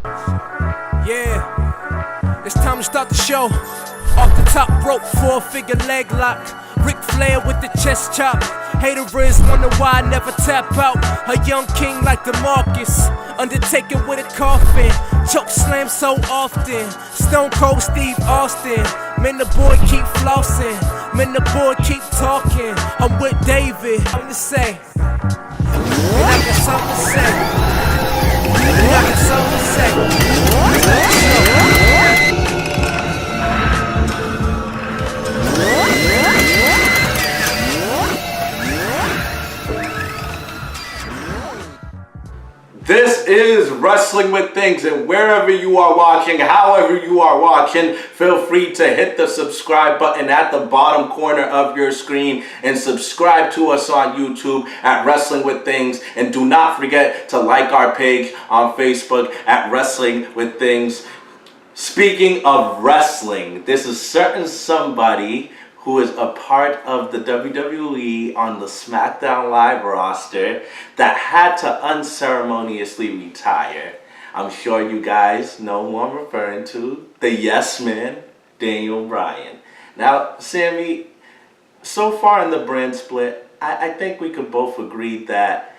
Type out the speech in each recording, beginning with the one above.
Yeah, it's time to start the show. Off the top rope, 4-figure leg lock. Ric Flair with the chest chop. Haters wonder why I never tap out. A young king like DeMarcus. Undertaker with a coffin. Choke slam so often. Stone Cold Steve Austin. Man, the boy keep flossing. Man, the boy keep talking. I'm with David. I'm to say. And I got something to say. And I got something to say. This is Wrestling with Things, and wherever you are watching, however you are watching, feel free to hit the subscribe button at the bottom corner of your screen and subscribe to us on YouTube at Wrestling with Things. And do not forget to like our page on Facebook at Wrestling with Things. Speaking of wrestling, this is certain somebody who is a part of the WWE on the SmackDown Live roster that had to unceremoniously retire. I'm sure you guys know who I'm referring to, the Yes Man, Daniel Bryan. Now, Sammy, so far in the brand split, I think we could both agree that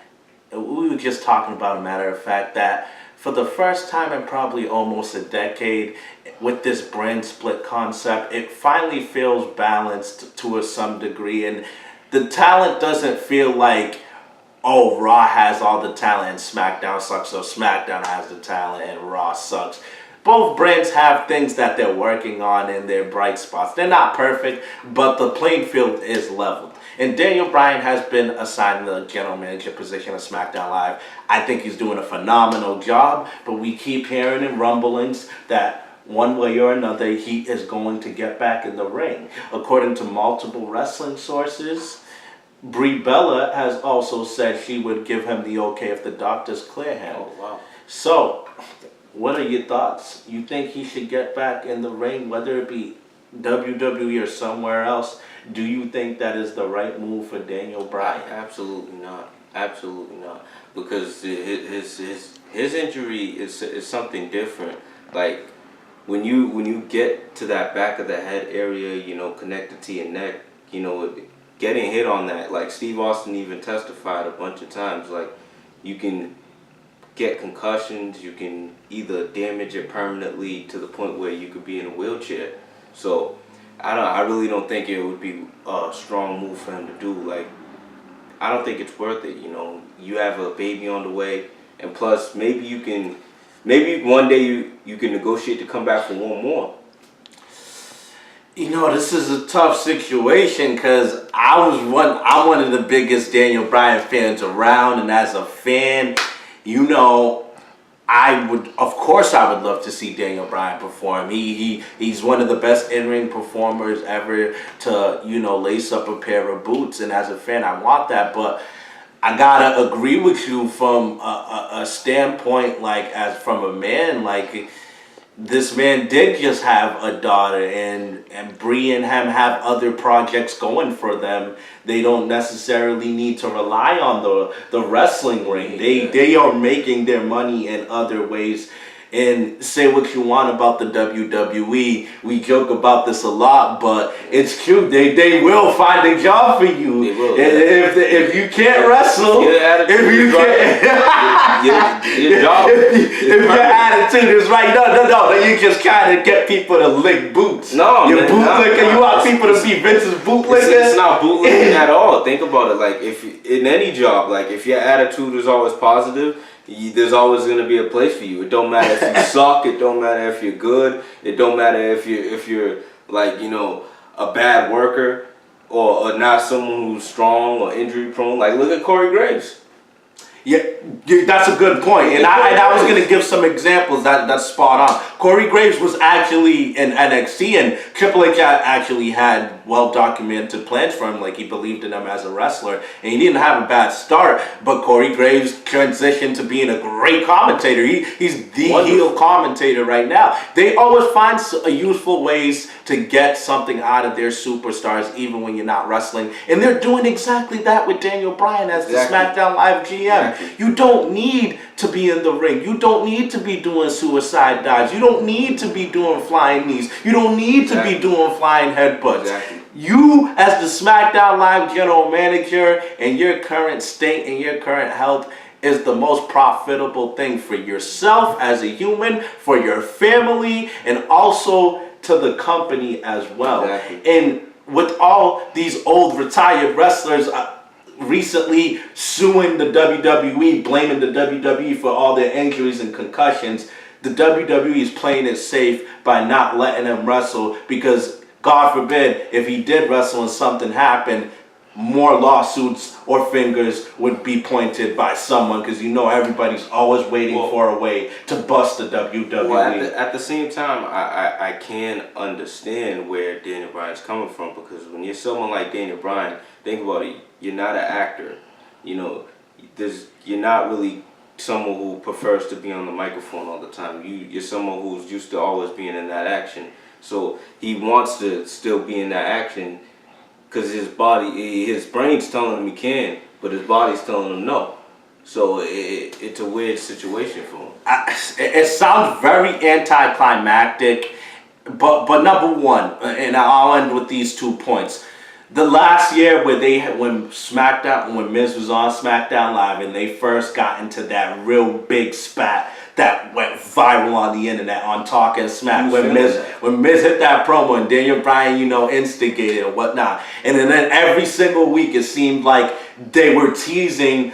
we were just talking about, a matter of fact, that for the first time in probably almost a decade, with this brand split concept, it finally feels balanced to some degree, and the talent doesn't feel like, oh, Raw has all the talent and SmackDown sucks, so SmackDown has the talent and Raw sucks. Both brands have things that they're working on in their bright spots. They're not perfect, but the playing field is leveled. And Daniel Bryan has been assigned the general manager position of SmackDown Live. I think he's doing a phenomenal job, but we keep hearing in rumblings that one way or another, he is going to get back in the ring. According to multiple wrestling sources, Brie Bella has also said she would give him the okay if the doctors clear him. Oh, wow. So, what are your thoughts? You think he should get back in the ring, whether it be WWE or somewhere else? Do you think that is the right move for Daniel Bryan? Absolutely not. Absolutely not. Because his injury is something different. Like, when you get to that back of the head area, you know, connected to your neck, you know, getting hit on that, like Steve Austin even testified a bunch of times, like, you can get concussions, you can either damage it permanently to the point where you could be in a wheelchair. So I really don't think it would be a strong move for him to do. Like, I don't think it's worth it. You know, you have a baby on the way, and plus maybe one day you can negotiate to come back for one more. You know, this is a tough situation because I'm one of the biggest Daniel Bryan fans around, and as a fan, you know, of course I would love to see Daniel Bryan perform. He's one of the best in-ring performers ever to, you know, lace up a pair of boots, and as a fan I want that, but I gotta agree with you from a standpoint, like, as from a man, like, this man did just have a daughter, and Brie and him have other projects going for them. They don't necessarily need to rely on the wrestling ring. They are making their money in other ways. And say what you want about the WWE, we joke about this a lot, but it's true. They will find a job for you. They will. If you canif your attitude is right, no, then you just kind of get people to lick boots. No, you're bootlicking. You want people to see Vince's bootlicking. It's not bootlicking at all. Think about it. Like, if in any job, like, if your attitude is always positive, there's always going to be a place for you. It don't matter if you suck. It don't matter if you're good. It don't matter if you're like, you know, a bad worker or not someone who's strong or injury prone. Like, look at Corey Graves. Yeah, that's a good point. And I was going to give some examples that's spot on. Corey Graves was actually in NXT, and Triple H actually had well-documented plans for him. Like, he believed in him as a wrestler, and he didn't have a bad start. But Corey Graves transitioned to being a great commentator. He's the heel commentator right now. They always find useful ways to get something out of their superstars, even when you're not wrestling. And they're doing exactly that with Daniel Bryan as the SmackDown Live GM. You don't need to be in the ring. You don't need to be doing suicide dives. You don't need to be doing flying knees. You don't need to be doing flying headbutts. Exactly. You, as the SmackDown Live general manager, in your current state and your current health, is the most profitable thing for yourself as a human, for your family, and also to the company as well. Exactly. And with all these old retired wrestlers recently suing the WWE, blaming the WWE for all their injuries and concussions, the WWE is playing it safe by not letting him wrestle, because God forbid if he did wrestle and something happened, more lawsuits or fingers would be pointed by someone, because everybody's always waiting for a way to bust the WWE. Well, at the same time, I can understand where Daniel Bryan's coming from, because when you're someone like Daniel Bryan, think about it, you're not an actor. You're not really someone who prefers to be on the microphone all the time. You're someone who's used to always being in that action. So he wants to still be in that action, because his brain's telling him he can, but his body's telling him no. So it's a weird situation for him. It sounds very anticlimactic, but number one, and I'll end with these 2 points. The last year when Miz was on SmackDown Live and they first got into that real big spat that went viral on the internet on Talking Smack, when Miz hit that promo and Daniel Bryan, instigated and whatnot. And then every single week it seemed like they were teasing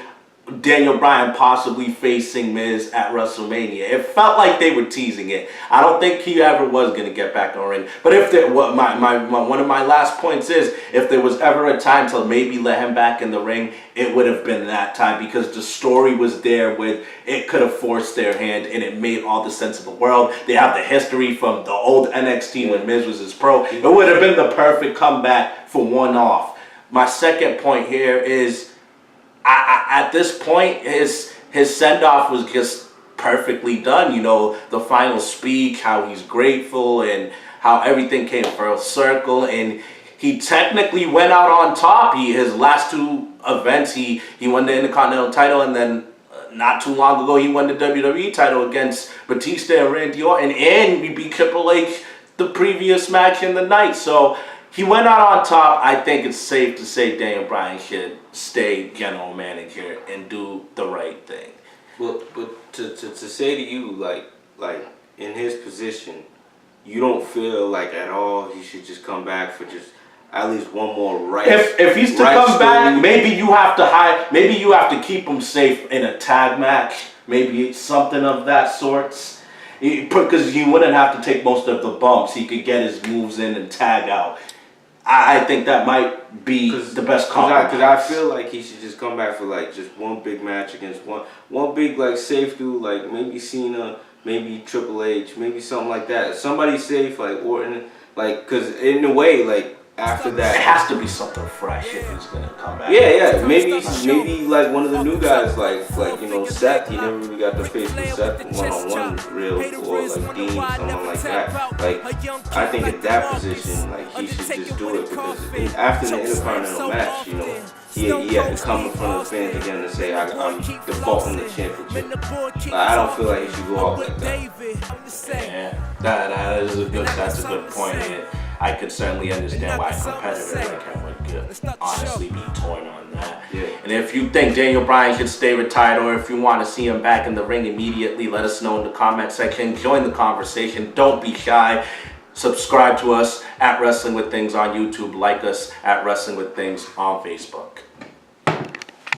Daniel Bryan possibly facing Miz at WrestleMania. It felt like they were teasing it. I don't think he ever was going to get back in the ring. But one of my last points is, if there was ever a time to maybe let him back in the ring, it would have been that time, because the story was there with it could have forced their hand, and it made all the sense of the world. They have the history from the old NXT when Miz was his pro. It would have been the perfect comeback for one-off. My second point here is, at this point, his send-off was just perfectly done. The final speech, how he's grateful and how everything came full circle, and he technically went out on top. His last 2 events, he won the Intercontinental title, and then not too long ago he won the WWE title against Batista and Randy Orton, and we beat Triple H the previous match in the night. So he went out on top. I think it's safe to say Daniel Bryan should stay general manager and do the right thing. Well, but to say to you, like in his position, you don't feel like at all he should just come back for just at least one more If he's to come back, maybe you have to keep him safe in a tag match, maybe something of that sort. Because he wouldn't have to take most of the bumps. He could get his moves in and tag out. I think that might be the best compromise. Because I feel like he should just come back for just one big match against one big safe dude, like maybe Cena, maybe Triple H, maybe something like that. Somebody safe like Orton, because in a way after that it has to be something fresh if he's gonna come back. Yeah. Maybe one of the new guys, Seth. He never really got to face with Seth one-on-one real, or Dean, someone like that. I think at that position, he should just do it, because after the Intercontinental match, he had to come in front of the fans again and say, I'm defaulting the championship. I don't feel like he should go out like that. Yeah, that's a good point. I could certainly understand why a competitor like him would honestly be torn on that. Yeah. And if you think Daniel Bryan should stay retired, or if you want to see him back in the ring immediately, let us know in the comment section. Join the conversation. Don't be shy. Subscribe to us at Wrestling with Things on YouTube. Like us at Wrestling with Things on Facebook.